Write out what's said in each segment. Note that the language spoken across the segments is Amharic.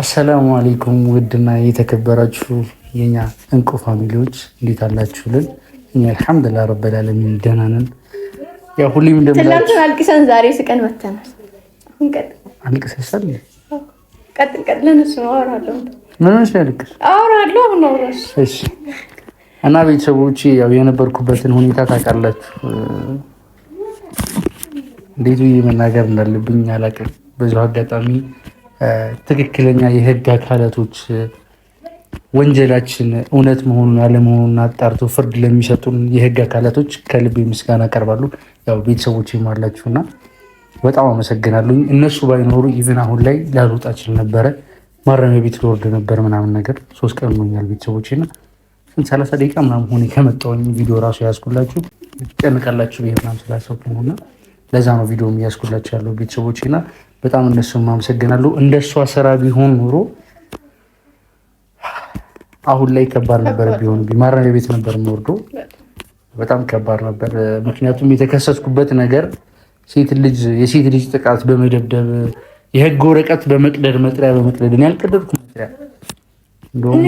አሰላሙ አለይኩም ውድና የተከበራችሁ የኛ እንቁ ፋሚሊዎች እንዴት አላችሁልን? እኛ አልሐምዱሊላህ ረብል ዓለሚን ደህና ነን። ያው ሁሌም እንደምላችሁ አልቅሰን ዛሬ ስቀን መተናል። አሁን አልቅሰሻል? ቀጥል ለነሱ አወራለሁ። ምን ሆነሽ ያልቅስ? አወራለሁ ነው። እሺ። እና ቤተሰቦቼ ያው የነበርኩበትን ሁኔታ ታውቃላችሁ። እንዴት ብዬ መናገር እንዳለብኝ አላውቅም። በዚሁ አጋጣሚ ትክክለኛ የህግ አካላቶች ወንጀላችን እውነት መሆኑን ያለመሆኑን አጣርቶ ፍርድ ለሚሰጡን የህግ አካላቶች ከልቤ ምስጋና አቀርባለሁ። ያው ቤተሰቦቼም አላችሁና በጣም አመሰግናለሁ። እነሱ ባይኖሩ ኢቭን አሁን ላይ ላልወጣ እችል ነበረ። ማረሚያ ቤት ልወርድ ነበር ምናምን ነገር 3 ቀን ሆኛል ቤተሰቦቼና 30 ደቂቃ ምናምን ሆነ ከመጣሁኝ ቪዲዮ ራሱ ያዝኩላችሁ ትጨንቃላችሁ ብዬ ምናምን ስላሰብኩ ነውና ለዛ ነው ቪዲዮ የሚያዝኩላችሁ ያለው ቤተሰቦቼና በጣም እነሱም አመሰግናለሁ። እንደሷ ስራ ቢሆን ኖሮ አሁን ላይ ከባድ ነበር። ቢሆን ማረሚያ ቤት ነበር የምወርደው። በጣም ከባድ ነበር። ምክንያቱም የተከሰስኩበት ነገር የሴት ልጅ ጥቃት በመደብደብ የህግ ወረቀት በመቅደድ መጥሪያ በመቅደድ እኔ አልቀደድኩም። መጥሪያ እንደውም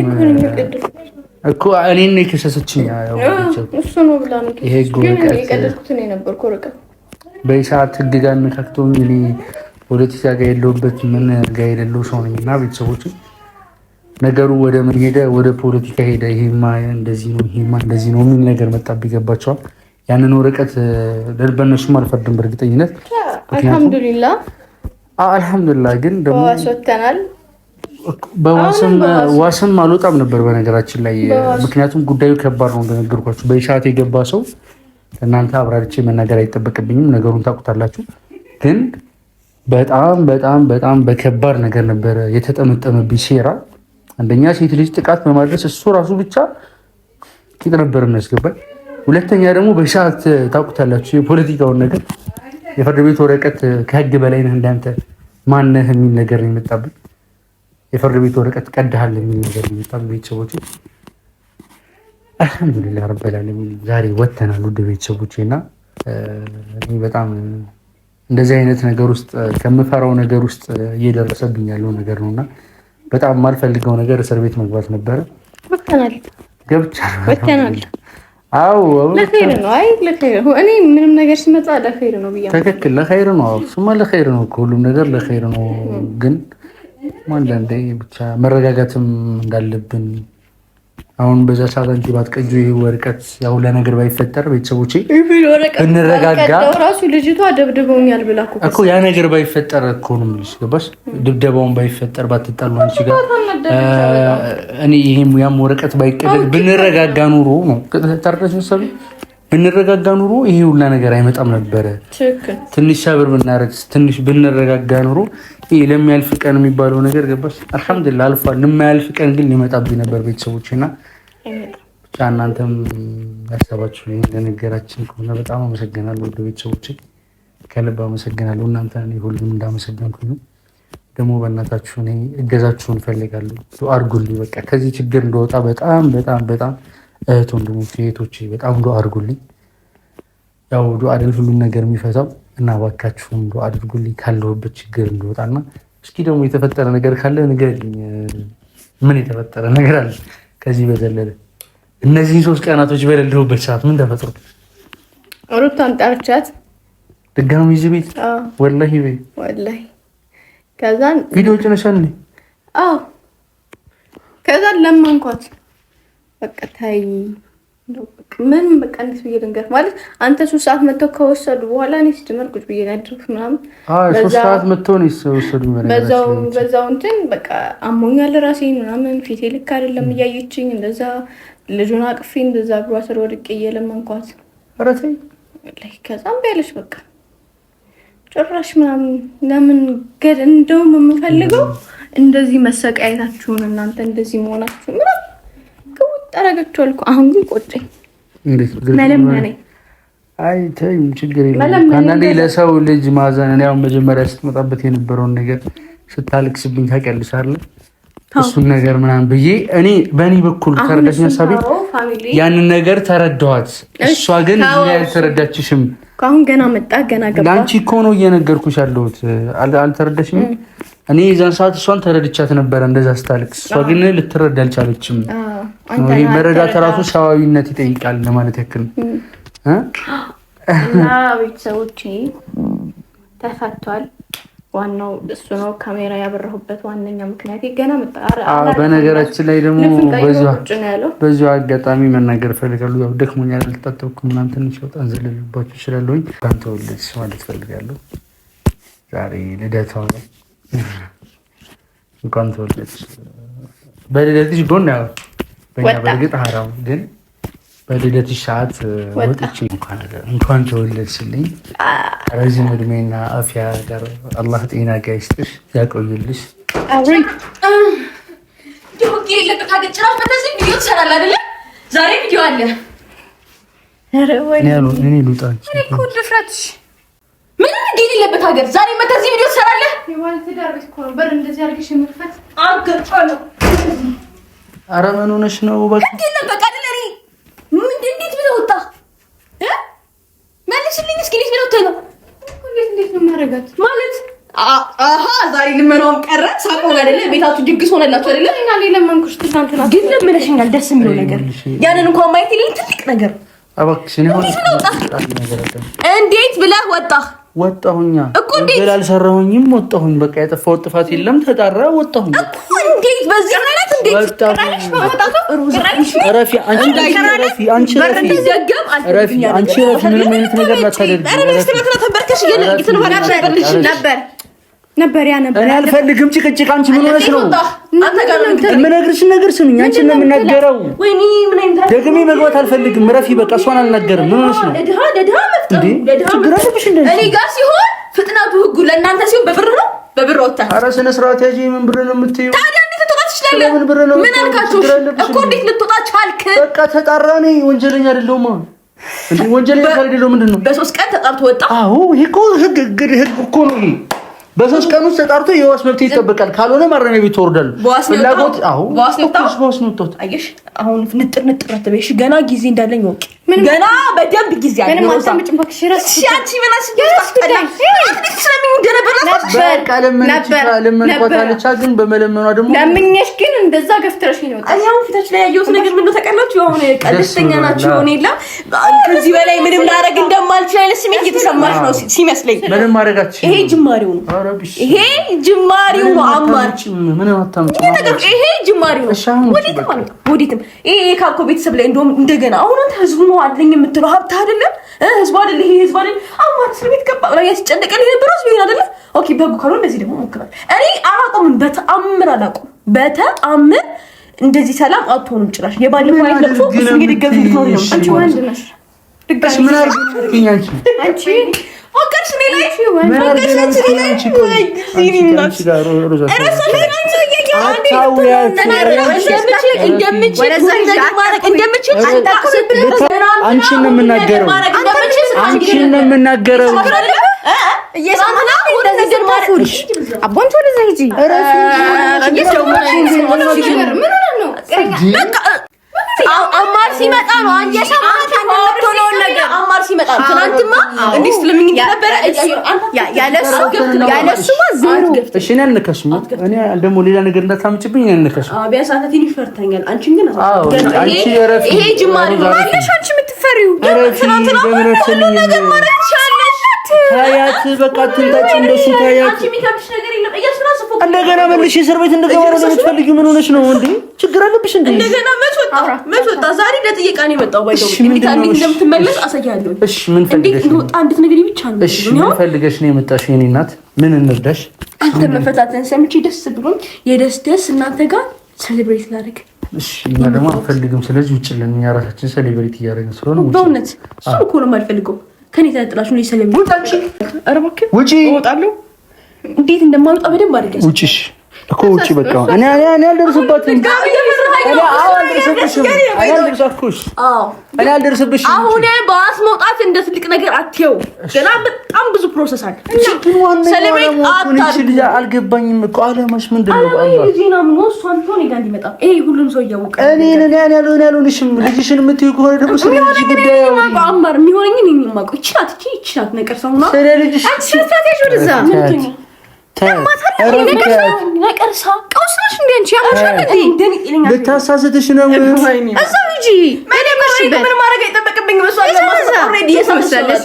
እኮ እኔን ነው የከሰሰችኝ። ያው እሱ ነው ብላ ነው የህግ ወረቀት የቀደድኩት ነው የነበርኩ ወረቀት በሰዓት ህግ ጋር ነካክቶኝ እኔ ፖለቲካ ጋር የለውበት ምን ጋር የሌለው ሰው ነኝ እና ቤተሰቦች ነገሩ ወደ ምን ሄደ? ወደ ፖለቲካ ሄደ። ይሄማ እንደዚህ ነው፣ ይሄማ እንደዚህ ነው የሚል ነገር መጣብኝ። ገባቸዋል። ያንን ወረቀት በእነሱም አልፈርድም በእርግጠኝነት አልሐምዱሊላህ። ግን ደግሞ ወጥተናል። ዋስም አልወጣም ነበር በነገራችን ላይ ምክንያቱም ጉዳዩ ከባድ ነው እንደነገርኳችሁ። በሰዓት የገባ ሰው እናንተ አብራርቼ መናገር አይጠበቅብኝም፣ ነገሩን ታውቁታላችሁ። ግን በጣም በጣም በጣም በከባድ ነገር ነበረ የተጠመጠመብኝ ሴራ። አንደኛ ሴት ልጅ ጥቃት በማድረስ እሱ ራሱ ብቻ ቂጥ ነበር የሚያስገባኝ። ሁለተኛ ደግሞ በሰዓት ታውቁታላችሁ የፖለቲካውን ነገር የፍርድ ቤት ወረቀት ከህግ በላይ ነህ እንዳንተ ማነህ የሚል ነገር ነው የመጣብኝ። የፍርድ ቤት ወረቀት ቀድሃል የሚል ነገር ነው የመጣብኝ። ቤተሰቦቼ አልሐምዱሊላህ ረብል ዓለሚን ዛሬ ወተናል ውድ ቤተሰቦቼ እና እኔ በጣም እንደዚህ አይነት ነገር ውስጥ ከምፈራው ነገር ውስጥ እየደረሰብኝ ያለው ነገር ነውና በጣም የማልፈልገው ነገር እስር ቤት መግባት ነበረ። ወተናል። አዎ ለኸይር ነው። አይ ለኸይር ነው። እኔ ምንም ነገር ሲመጣ ለኸይር ነው ብዬ ትክክል፣ ለኸይር ነው። እሱማ ለኸይር ነው፣ ሁሉም ነገር ለኸይር ነው። ግን አንዳንዴ ብቻ መረጋጋትም እንዳለብን አሁን በዛ ሰዓት አንቺ ባትቀጁ ይሄ ወረቀት ያው ለነገር ባይፈጠር ቤተሰቦቼ እንረጋጋ ራሱ ልጅቷ ደብድበውኛል ብላ እኮ ያ ነገር ባይፈጠር እኮ ነው የምልሽ። ገባሽ? ድብደባውን ባይፈጠር ባትጣሉ አንቺ ጋር እኔ ይሄም ያም ወረቀት ባይቀደድ ብንረጋጋ ኑሮ ነው ተርደሽ ሰው ብንረጋጋ ኑሮ ይሄ ሁላ ነገር አይመጣም ነበረ። ትንሽ ሰብር ብናረግ ትንሽ ብንረጋጋ ኑሮ ይሄ ለሚያልፍ ቀን የሚባለው ነገር ገባሽ? አልሐምዱሊላህ አልፏል። ለማያልፍ ቀን ግን ሊመጣብኝ ነበር ቤተሰቦቼና ብቻ እናንተም ያሰባችሁ እንደነገራችን ከሆነ በጣም አመሰግናለሁ። ወደ ቤተሰቦቼ ከልብ አመሰግናለሁ። እናንተ እኔ ሁሉም እንዳመሰግናችሁ ደግሞ በእናታችሁ እኔ እገዛችሁን እፈልጋለሁ። ዱአ አድርጉልኝ። በቃ ከዚህ ችግር እንደወጣ በጣም በጣም በጣም እህት ወንድሞቼ እህቶቼ በጣም ዱአ አድርጉልኝ። ያው ዱአ አይደል ሁሉም ነገር የሚፈታው እና እባካችሁም ዱአ አድርጉልኝ ካለሁበት ችግር እንደወጣና እስኪ ደግሞ የተፈጠረ ነገር ካለ ንገሪኝ። ምን የተፈጠረ ነገር አለ? ከዚህ በዘለለ እነዚህ 3 ቀናቶች በሌለሁበት ሰዓት ምን ተፈጥሮ? ሩታን ጠርቻት ድጋሚ እዚህ ቤት ወላሂ ከዛን ቪዲዮ ጭነሻል? ከዛን ለማንኳት በቃ ታይ ምን በቃ እንዴት ብዬ ልንገር ማለት አንተ 3 ሰዓት መተው ከወሰዱ በኋላ እኔ ሲጀመር ቁጭ ብዬ ያድርኩ ምናምን 3 ሰዓት መተው ነው የወሰዱ ማለት ነው። በዛው እንትን በቃ አሞኛል ራሴን ምናምን ፊቴ ልክ አይደለም እያየችኝ እንደዛ ልጁን አቅፌ እንደዛ እግሯ ስር ወድቄ እየለመንኳት አረቴ ከዛም በለሽ በቃ ጭራሽ ምናምን ለምን ገድ እንደውም የምፈልገው እንደዚህ መሰቃየታችሁን እናንተ እንደዚህ መሆናችሁ ምናምን ጠረጋችኋል እኮ አሁን ግን ቆጨኝ። መለመኔ አይ ተይም ችግር የለም። አንዳንዴ ለሰው ልጅ ማዘን እኔ አሁን መጀመሪያ ስትመጣበት የነበረውን ነገር ስታልቅስብኝ ታውቂያለሽ አይደል? እሱን ነገር ምናምን ብዬ እኔ በእኔ በኩል ተረዳሽ ሀሳቤ ያንን ነገር ተረዳኋት። እሷ ግን አልተረዳችሽም። አሁን ገና መጣ ገና ገባ። ለአንቺ እኮ ነው እየነገርኩሽ ያለሁት። አልተረዳሽኝም። እኔ የዛን ሰዓት እሷን ተረድቻት ነበረ እንደዛ ስታለቅስ። እሷ ግን ልትረዳ አልቻለችም። መረዳት ራሱ ሰዋዊነት ይጠይቃል ለማለት ያክል እና ቤተሰቦቼ ተፈቷል። ዋናው እሱ ነው። ካሜራ ያበራሁበት ዋነኛ ምክንያት ገና በነገራችን ላይ ደግሞ በዚሁ አጋጣሚ መናገር እፈልጋለሁ። ያው ደክሞኛል፣ ልታጠብኩ ምናምን ትንሽ ወጣ እንዘልልባችሁ እችላለሁኝ። እንኳን ተወለድሽ ማለት እፈልጋለሁ። ዛሬ ልደቷ ነው። እንኳን ተወለድሽ። በልደትሽ ጎን ያው በእኛ በእርግጥ ሀራም ግን በልደትሽ ሰዓት ወጥቼ እንኳን ተወለድሽልኝ። ረዥም እድሜና አፍያ ጋር አላህ ጤና ጋር ይስጥሽ፣ ያቆይልሽ። ዛሬ ቪዲዮ አለ። እኔ ልውጣ ምንም እንዴት የሌለበት ሀገር ዛሬ መተህ እዚህ ቪዲዮ ትሰራለህ? ኧረ ምን ሆነሽ ነው? እንዴት ብለህ ወጣህ? መልስልኝ እስኪ። እንዴት ብለህ ወጣህ ነው? እንዴት ነው የማደርጋት ማለት? ዛሬ ልመናውም ቀረ። ሳቆ አይደለ? ቤታችሁ ድግስ ሆነላችሁ አይደለ? እና ለመንኩሽ ትናንትና ግን ለምነሽኛል። ደስ የሚለው ነገር ያንን እንኳን ማየት የሌለ ትልቅ ነገር። እንዴት ብለህ ወጣህ? ወጣሁኛ እኮ እንዴት አልሰራሁኝም? ወጣሁኝ። በቃ ያጠፋሁት ጥፋት የለም፣ ተጣራ። ወጣሁኝ እኮ እንዴት? በዚህ አይነት እንዴት ቀራሽ? ረፊ አንቺ ምንም አይነት ነገር ላታደርጊ ነበር ያ ነበር። እኔ አልፈልግም ጭቅጭቅ። አንቺ ምን ሆነሽ ነው? የምነግርሽን ነገር ስሚኝ። አንቺ ነው የምናገረው። ደግሜ መግባት አልፈልግም። ረፊ በቃ እሷን አልናገርም። ምን ሆነሽ ነው? ችግር አለብሽ እንዴ? እኔ ጋር ሲሆን ፍጥነቱ ህጉ ለእናንተ ሲሆን በብር ነው። በብር ወጣ። ኧረ ስነ ስርዓት ያጂ። ምን ብር ነው የምትይው? ታዲያ እንዴት ልትወጣ ትችላለህ? ምን አልካችሁ እኮ? እንዴት ልትወጣ ቻልክ? በቃ ተጣራ። እኔ ወንጀለኛ አይደለሁማ እንዴ? ወንጀለኛ አይደለሁ። ምንድን ነው? በ3 ቀን ተጣርቶ ወጣ። አዎ ይሄ እኮ ህግ እኮ ነው ይሄ። በ3 ቀን ውስጥ ተጣርቶ የዋስ መብት ይጠበቃል። ካልሆነ ማረሚያ ቤት ተወርዳል። ፍላጎት በዋስ ነው ተጣጣ። አየሽ አሁን ንጥር አትበይሽ። ገና ጊዜ እንዳለኝ ወቅ ገና በደንብ ጊዜ አለ። ምንም አልተመጭም ባክሽ። ራስ ሲያቺ በላስ ግን በመለመኗ ደግሞ ለምኜሽ ግን እንደዛ ገፍትረሽ ነው። አሁን ፊታች ላይ ያየሁት ነገር ምን ነው ተቀላችሁ? አሁን ቀደስተኛ ናችሁ። ሆነ የለ ከዚህ በላይ ምንም ላደርግ እንደማልችል አይነት ስሜት እየተሰማሽ ነው ሲመስለኝ። ምንም ማድረጋችሁ ይሄ ጅማሬው ነው። ይሄ ጅማሬው ነው። አማር ምን አታምጪ ነገር ይሄ ጅማሬው ነው። ወዲትም ይሄ ካልኮ ቤተሰብ ላይ እንደውም እንደገና አሁን አንተ ህዝቡ ነው አይደል የምትለው? ሀብት አይደለም ህዝቡ አይደል? ይሄ ህዝቡ አይደል? አማር እስር ቤት ገባ ነው ያስጨነቀኝ ነበር። ህዝቡ ይሄን አይደል? ኦኬ በጉ ካልሆነ እንደዚህ ደግሞ ሞክራል። እኔ አላቆም፣ በተአምር አላቆም። በተአምር እንደዚህ ሰላም አትሆንም ጭራሽ። የባለፈው አይነት ለቅሶ እሱ እንግዲህ ገብ ነው ነው። አንቺ ወንድ ነሽ ድጋሽ ምን አርገኝ አንቺ ወቀሽ ኔ ላይ ምን አርገኝ አንቺ አንቺን ነው የምናገረው። አንቺን ነው የምናገረው። አማር ሲመጣ ነው አማር ሲመጣ ትናንትማ እንዴ ስለምን ነበር ያለሱማ ዜሮ። እሺ እኔ አልነካሽም። እኔ ደግሞ ሌላ ነገር እንዳታምጭብኝ እኔ አልነካሽም። ቢያሳተኝ ይፈርታኛል። አንቺ ግን ይሄ ጅማሬ ነው ማለት አንቺ የምትፈሪው ትናንትና ሁሉ ነገር ማለት ትችላለሽ። ታያት በቃ ትንታጭ እንደሱ ታያት። አንቺ የሚከብድሽ ነገር የለም። እያስራስፎ እንደገና መልሽ እስር ቤት እንደገባ ነው የምትፈልጊው? ምን ሆነሽ ነው እንዴ? ችግር አለብሽ እንዴ? እንደገና መጥወጣ ዛሬ ለጥየቃ ነው የመጣው። ባይደው እንዴት እንደምትመለስ አሳያለሁ። እሺ ምን ፈልገሽ ነው? አንዲት ነገር ብቻ ነው። እሺ ምን ፈልገሽ ነው የመጣሽው? የኔ እናት ምን እንርዳሽ? አንተ መፈታተን ሰምቼ ደስ ብሎኝ የደስ እናንተ ጋር ሴሌብሬት ላደርግ። እሺ እኛ ደግሞ አንፈልግም። ስለዚህ ውጭ ለን እኛ ራሳችን ሴሌብሬት እያደረግን ስለሆነ ውጭ። በእውነት እሱ እኮ ነው የማልፈልገው። ከኔ ተጥላሽ ነው ሴሌብሬት። ውጣች። ኧረ እባክህ ውጪ። እወጣለሁ። እንዴት እንደማልወጣ በደንብ አድርገሽ ውጪሽ እኮ ውጪ። በቃ እኔ አልደርስባትም። እኔ አልደርስብሽም። አሁን በዋስ መውጣት እንደ ትልቅ ነገር አትየው። ገና በጣም ብዙ ፕሮሰስ አለ። ሴሌብሬት አታድርጉ። አልገባኝም እኮ አለማሽ ምንድን ነው? ዜና ምን ወሷን ሆነ ጋር እንዲመጣ ይሄ ሁሉም ሰው እያወቀ እኔ ያልሆንሽም ልጅሽን የምትይው ከሆነ ደግሞ ስለ ልጅ ጉዳይ አማር የሚሆነኝ እኔ የማውቀው ይችላል ነቀርሳው ነው። ስለ ልጅሽ አንቺ ስለታተሽ ወደዛ ነቀርሳ ቀውስሽ እንዴ አንቺ ያማሻል እንዴ ልታሳስተሽ ነው እዛው ሂጂ ምን ማድረግ አይጠበቅብኝ መስዋዕት ለማለት ኦሬዲ የሰመሰለሽ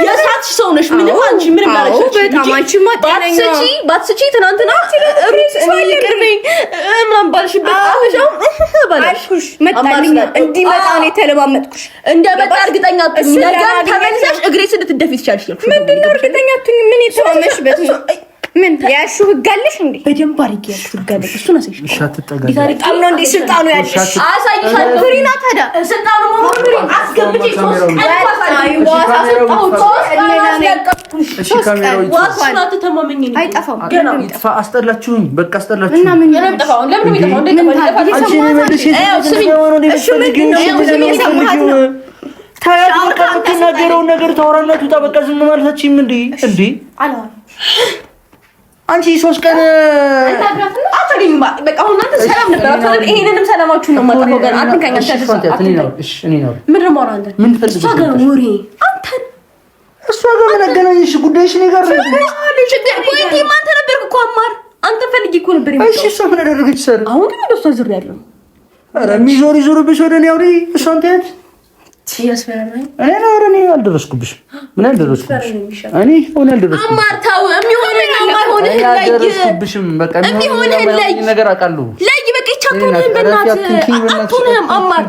የሳትሽ ሰው ነሽ ምንም አንቺ ምንም ማድረግ በጣም አንቺ ማጣነኛ ባትስጪ ትናንትና ሩት ይቅርበኝ ምናምን ባልሽበት አሁን ባልሽ መጣልኝ እንዲመጣ ነው የተለማመጥኩሽ እንደመጣ እርግጠኛ አትሁኝ ነገር ተመልሰሽ እግሬ ስልትደፊ ትቻልሽ ምንድነው እርግጠኛ አትሁኝ ምን የተዋመሽበት ነው ምን ያሹ ህጋለሽ እንዴ በደንብ አድርጌ ያሹ ህጋለሽ እሱን አሳይሽ በጣም ነው እንዴ ስልጣኑ ያለሽ አሳይሻለሁ ፍሪና ታዲያ ስልጣኑ ሞሪ አስገብቼ ዋስና ተተማመኝ ነው አይጠፋም ገና ይጥፋ አስጠላችሁኝ በቃ አስጠላችሁኝ እና ምን ይጠፋው ለምን ይጠፋው እንደተናገረው ነገር ታወራላችሁ ታበቃ ዝም ማለታችሁም እንዴ አንቺ 3 ቀን አታገኙ በቃ አሁን አንተ ሰላም ነበር አትል ይሄንንም ሰላማችሁን ነው ማጣው ገና አትንካኛ ምን ረማው አንተ ምን ፈልገሽ ወሬ አንተ እሷ ጋር ምን አገናኝሽ ጉዳይሽ ነው ጋር ችግር ቆይቴ ማንተ ነበርኩ እኮ አማር አንተ ፈልጊ እኮ ነበር እሺ እሷ ምን አደረገች ሰር አሁን ግን እንደሷ ዝር ያለው ኧረ ሚዞሪ ዞርብሽ ወደ እኔ አውሪ እሷን ተያት ሲያስፈራራኝ እኔ አልደረስኩብሽ ምን አልደረስኩብሽ እኔ ሆነ አልደረስኩብሽ አማርታው የሚሆነው የማይሆነው ላይ አልደረስኩብሽም በቃ የሚሆነው ላይ ነገር አውቃለሁ ላይ በቃ ይቻኩን በእናትህ አቱንም አማር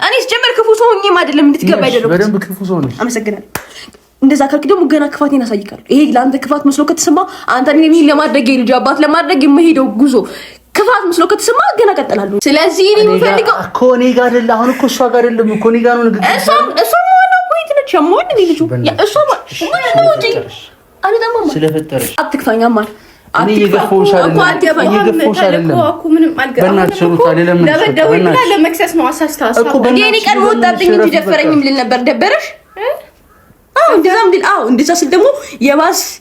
እኔ ስጀመር ክፉ ሰው ሆኜም አይደለም እንድትገባ አይደለም በደንብ ክፉ ሰው ነሽ አመሰግናለሁ እንደዛ ካልክ ደግሞ ገና ክፋቴን አሳይካለሁ ይሄ ለአንተ ክፋት መስሎ ከተሰማ አንተ እኔ ለማድረግ ልጅ አባት ለማድረግ የምሄደው ጉዞ ክፋት መስሎ ከተሰማ ገና ቀጥላለሁ ስለዚህ እኔ የምፈልገው እኮ እኔ ጋር አይደለ አሁን እኮ እሷ ጋር አይደለም እኮ እኔ ጋር ነው ንግግር እሷ ነው ፖይንት ነች ያሞን ልጅ እሷ ነው እንጂ አለ ደግሞ ስለፈጠረሽ አትክፋኛ ማር እኔ የገፈውሽ አይደለም እኮ ምንም አልገባም በእናትሽ ሩታ ለምን ደበደውና ለመክሰስ ነው አሳስታስ እኔ ቀን ወጣብኝ እንጂ ደፈረኝም ልል ነበር ደበረሽ እንደዛም ዲል እንደዛ ስል ደግሞ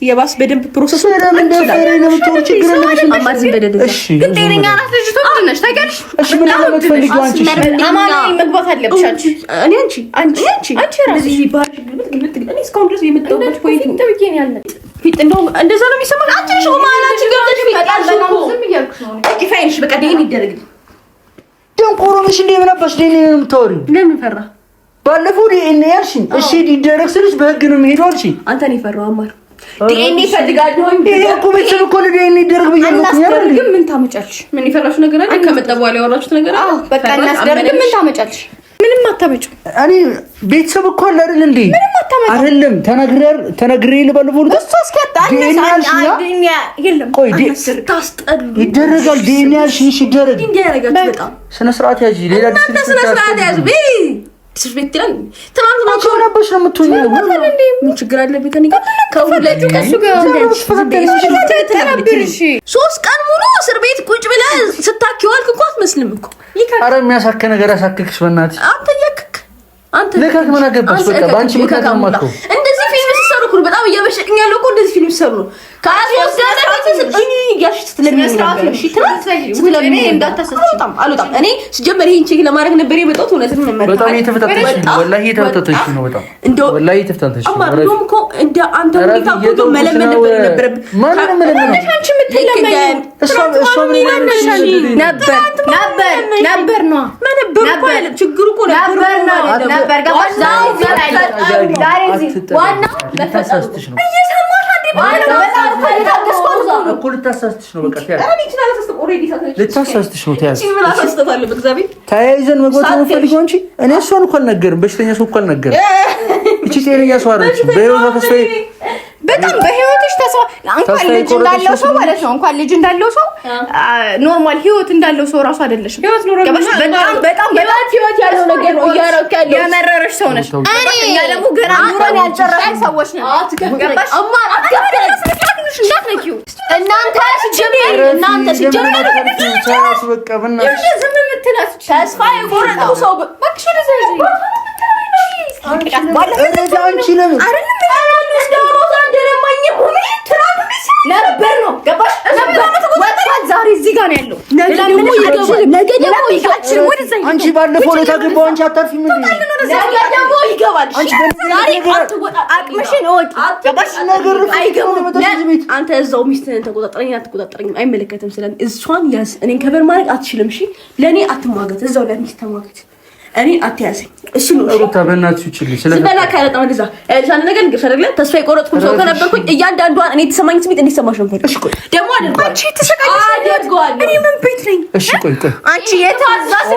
የባስ በደንብ ፕሮሰስ ለምን ደፈረ ነው ተወር ችግር ነው አማዝ በደደ እሺ ግን ጤነኛ ናት ልጅቷ ነሽ ታውቂያለሽ እሺ ምን ለምትፈልጊው አንቺ አማናዊ መግባት አለብሽ አንቺ እንደዚህ ባል ግብት እኔ እስካሁን ድረስ የመጣሁበት ፖይንት ነው ተብዬ ያለ ፊት እንደዛ ነው የሚሰማው አንቺ ነው ማላች ገብተሽ ፊታሽ ነው ዝም እያልኩሽ ነው ዲፋይንሽ በቃ ደህን ይደረግ ደንቆሮሽ እንደ ምናባሽ ደህን ነው የምታወሪው ለምን ፈራ ባለፈው ዲኤንኤ ያልሽኝ እሺ ዲደረግ ስልሽ በህግ ነው የሚሄደው አልሽኝ አንተ ነው የፈራው አማር ዲኤንኤ ፈልጋለሁ እንዴ እኮ ቤተሰብ እኮ ዲኤንኤ ይደረግ ብያለሁ ግን ምን ታመጫለሽ ምን ይፈራሽ ነገር አለ ከመጣ በኋላ ያወራችሁት ነገር አለ በቃ እናስደርግ ምን ታመጫለሽ ምንም አታመጪው እኔ ቤተሰብ እኮ አለ አይደል እንዴ ምንም አታመጪው አይደለም ተነግሬ ልባልቦል እሱ እስከታ ዲኤንኤ የለም ቆይ ታስጠሉ ይደረጋል ዲኤንኤ ያልሽኝ ይደረግ እንዲያረጋችሁ በጣም ስነ ስርዓት ያጂ ሌላ ስነ ስርዓት ያዙ ስርቤት ይላል ትናንትና ኮራበሽ ነው የምትሆኚው ምን ችግር አለብኝ ከኔ ጋር ከሁለቱ ከሱ ጋር ሶስት ቀን ሙሉ እስር ቤት ቁጭ ብለህ ስታኪዋልክ እኮ አትመስልም እኮ ኧረ የሚያሳከ ነገር ያሳክክሽ በእናትሽ አንተ ለካክ ምን አገባሽ በቃ ባንቺ ምክንያት ነው እንደዚህ ፊልም ሲሰሩ እኮ በጣም እያበሸቀኝ ያለው እኮ እንደዚህ ፊልም ሲሰሩ ነው ካላስ እኔ ያሽ ስትለምኝ ነበር እሺ ስትለምኝ እንዳታሰስችም አልወጣም እኔ ሲጀመር ይሄን ቼክ ለማድረግ ነበር የመጣሁት እውነትም ነበር በጣም የተፈታተሽ ነው ወላሂ የተፈታተሽ ነው በጣም ወላሂ የተፈታተሽ ነው አማሩም እኮ እንደ አንተ ሁኔታ እኮ መለመን ነበር ማንንም መለመን አንቺ የምትለመኝ እሷ ነበር ነው ነበር ችግሩ እኮ ነበር ገባሽ ዋና ለፈሳስተሽ ነው እየሰማሽ አንዴ እኮ ልታሳስተሽ ነው በቃ ልታሳስተሽ ነው ተያይዘን መግባት ነው ፈልገው እንጂ እኔ እሷን እኮ አልነገርም በሽተኛ ሰው እኮ አልነገርም እቺ ጤነኛ ሰው አይደለች በህይወቷ ተስፋዬ በጣም በህይወትሽ ተስፋ እንኳን ልጅ እንዳለው ሰው ማለት ነው እንኳን ልጅ እንዳለው ሰው ኖርማል ህይወት እንዳለው ሰው ራሱ አይደለሽም በጣም ህይወት ያለው ነገር ነው ያረካለው የመረረሽ ሰው ነሽ እኛ ደግሞ ገና ኑሮን ያልጨረስን ሰዎች ነን ገባሽ አማር አትገባሽ እንዳትነኪው እናንተ ሲጀመር ታስ በቃ በእና ዝም የምትላስ ተስፋ የቆረጠው ሰው በክሽ ለዚህ አንቺ ለምን ነበር ነው ገባሽ? ዛሬ እዚህ ጋር ነው ያለው። ነገ ደግሞ ይገባል። አንቺ ባለፈው ነው ታገባው። አንቺ አታርፊም እንዴ? ነገ ደግሞ ይገባል። ዛሬ አቅምሽን እወቂ። ገባሽ? ነገር አንተ እዛው ሚስትህን ተቆጣጣረኝ አትቆጣጣረኝ አይመለከትም። ስለዚህ እሷን ያዝ። እኔን ከበር ማድረግ አትችልም። እሺ ለኔ አትሟገት። እዛው ለሚስት ተሟገት። እኔ አትያዘኝ። እሺ ነው ሩታ በእናትሽ ይችላል። ስለበላ ካለጣ እንደዛ እዛን ነገር እንግዲህ አይደለ ተስፋ የቆረጥኩ ሰው ከነበርኩኝ እያንዳንዷን እኔ ተሰማኝ ስሜት እንዲሰማሽ ነው ፈልኩ። ደግሞ አድርጓል። አንቺ ተሰቃይሽ አድርጓል። እኔ ምን ቤት ነኝ? እሺ ቆይ አንቺ የታዛዝ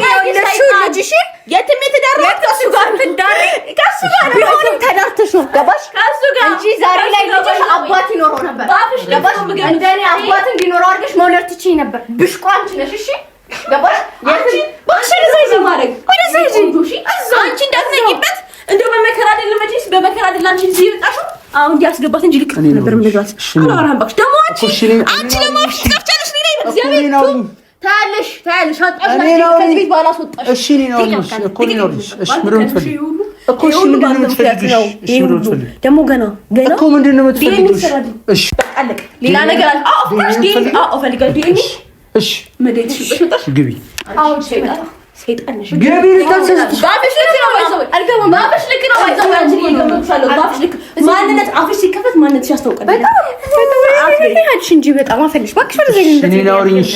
ያለሽ ልጅሽ የትም የተዳረው ከሱ ጋር ትዳሪ ከሱ ጋር ቢሆንም ተዳርተሽ ነው። ገባሽ? ከሱ ጋር እንጂ ዛሬ ላይ ልጅሽ አባት ይኖረው ነበር። ገባሽ? እንደኔ አባት እንዲኖረው አድርገሽ መውለድ ትችይ ነበር። ብሽቋ አንቺ ነሽ። እሺ ገባሽ? አንቺ ባሽን ዘይዝ ማድረግ ወደ ዘይዝ አንቺ እንዳትነቂበት። እንደው በመከራ አይደለም መቼስ በመከራ አይደለም አንቺ እዚህ ይመጣሽው አሁን እንዲያስገባት እንጂ ልክ ነበር ምንድነው? አላወራም ባክሽ። ደግሞ አንቺ ለማፍሽ ትከፍቻለሽ ነኝ ላይ እግዚአብሔር ታያለሽ አጣሽ ከዚህ ቤት ባላስወጣሽ። እሺ ነው እኮ ነው እሺ ምንም ትፈልጊ እኮ እሺ ምንድነው የምትፈልጊው? እሺ ምንድነው የምትፈልጊው? ደግሞ ገና እኮ ምንድነው የምትፈልጊው? እሺ አለቅ ሌላ ነገር አለ። አዎ ፍቅርሽ ዲን ፈልጋለሁ። እሺ መዴትሽ ወጣሽ ግቢ። አዎ ሰይጣን ነሽ ግቢ። ልታሰስሽ ባፍሽ ልክ ነው ባይዘው አልገባም። ባፍሽ ልክ ነው ባይዘው አንቺ ይገምታለሁ። ባፍሽ ልክ ማንነት አፍሽ ሲከፈት ማንነትሽ ያስታውቃል። በጣም አፍሽ እንጂ በጣም አፈልሽ ባክሽ ወደ ዘይን እኔ ናውሪሽ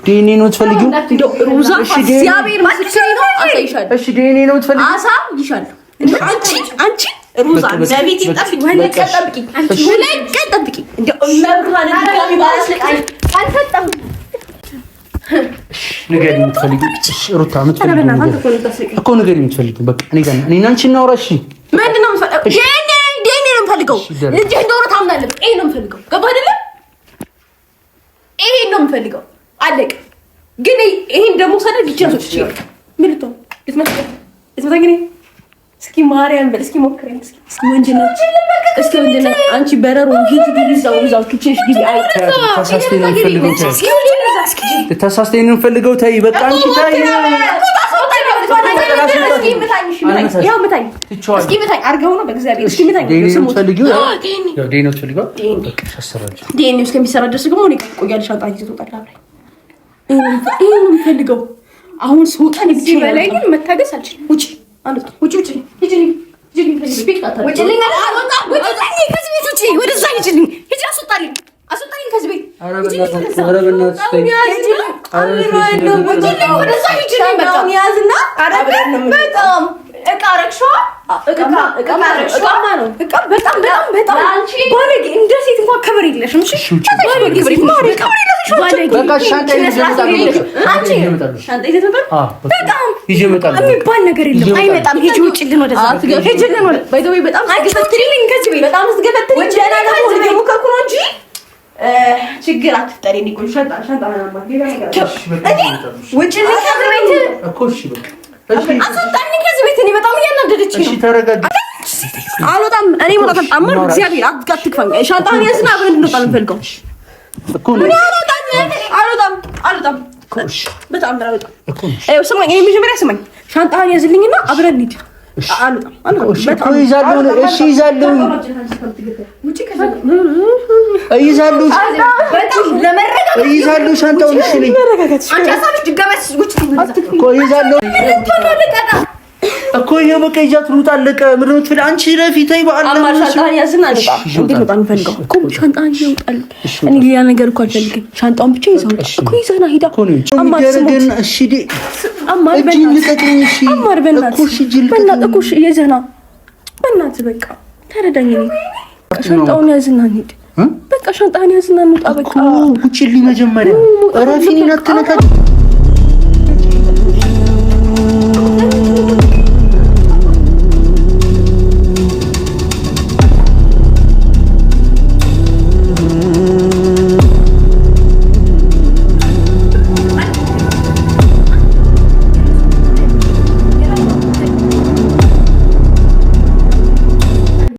ዲኒ ነው ትፈልጊው? እንደው ሩዛ እግዚአብሔር ማስከሪ ነው አሳይሻለሁ። እሺ ዲኒ ነው ትፈልጊው? አሳ ይሻል አንቺ ሩዛ ዘቢት ይጣፍኝ ወለቀ ጠብቂ። አንቺ ወለቀ ጠብቂ። እንደው መብራን ድጋሚ ባለሽ ልክ አልፈጣም። ንገሪኝ የምትፈልጊው ሩታ የምትፈልጊው እኮ ንገሪኝ የምትፈልጊው በቃ እኔ ጋር እኔና አንቺ እናውራ። እሺ ምንድን ነው የምፈልገው? ዲኒ ነው የምፈልገው። ልጅ እንደሆነ ታምናለህ። ይሄ ነው የምፈልገው። ገባህ አይደለ? ይሄ ነው የምፈልገው። አለቀ። ግን ይሄን ደግሞ ሰደግ ይችላል። ምን ልትሆን ልትመታኝ? እስኪ ማርያም በል እስኪ ሞክረኝ። እስኪ ወንጀል ነው እስኪ ወንጀል ነው። አንቺ በረሮ ሂጂ ይዛው ኪችንሽ ግቢ። አይ ተሳስተኝ ነው የምፈልገው። ተሳስተኝ ነው የምፈልገው። ተይ በቃ አንቺ ተይ። ያው ምታኝ እስኪ ምታኝ አርገው ነው በእግዚአብሔር እስኪ ምታኝ። ዴኒ ነው የምትፈልጊው? ያው ዴኒ ነው የምትፈልጊው? በቃ አሰራጭ ዴኒ እስከሚሰራ ድረስ ደግሞ እኔ ቆያለሽ። ሻንጣ ይዘህ ትወጣለህ አብረን። ይሄ ነው የምፈልገው። አሁን ስወጣ ልጅ በላይ ግን መታገስ አልችልም። ውጪ አንተ ውጪ ሂጂልኝ ስፒክ አታውቂ ውጪልኝ አልወጣም። ውጪልኝ ከዚህ ቤት ውጪ ወደዛ ሂጂልኝ ሂጂ አስወጣልኝ ከዚህ ቤት። ኧረ በእናትሽ ተይ ወደዛ ሂጂልኝ በቃ ያዝና በጣም እቃ ረክሽዋ እቃ ነው እቃ በጣም አንቺ ባለጌ እንደ ሴት እንኳን ክብር የለሽም። እሺ ባለጌ በቃ ሻንጣ በጣም የሚባል ነገር የለም። አይመጣም። ሂጂ ውጪልን ወደዛ ሂጂልን ወደ ባይዘው በጣም አስገፈትሪልኝ ከዚህ ቤት በጣም አስገፈትሪኝ ደግሞ ከኩ ነው እንጂ ችግር አትፍጠሪ። እንዲቆይ ሻንጣ ማለት ሌላ ነገር ውጪልን ከዚህ ቤት እኮ እሺ በቃ አስወጣኝ ከዚህ ቤት። እኔ በጣም እያናደደችኝ ነው። እሺ ተረጋጊ። አልወጣም። እኔ ማለት አማር እግዚአብሔር አትክፋኝ። ሻንጣን ያዝና አብረን እንወጣ እንፈልገው እኮ ነው። አልወጣም በጣም አልወጣም እኮ ነው። ስማኝ፣ እኔ መጀመሪያ ስማኝ፣ ሻንጣን ያዝልኝና አብረን እንሂድ። አልወጣም እኮ ይዛለሁ። እሺ ይዛለሁ ሻንጣውን። እሺ ነኝ እኮ ይዛለሁ እኮ ይሄ በቃ ይዛት ሩጥ አለቀ። ምንድን ነው አንቺ ረፊ ተይ በአላ ሻንጣን ያዝና አልወጣ እንዴት ነው እንፈልገው እኮ ሻንጣን ይወጣል። እኔ ሌላ ነገር እኮ አልፈልግም። ሻንጣውን ብቻ ይዘው እኮ ይዘና ሂዳ አማርገን እሺ ዲ አማር በእናትህ እሺ አማር በእናትህ እኮ እሺ ይዘና በእናትህ በቃ ተረዳኝ። ሻንጣውን ያዝና እንሂድ በቃ ሻንጣን ያዝና እንውጣ በቃ። ውጪልኝ መጀመሪያ ረፊን አትነካኝ።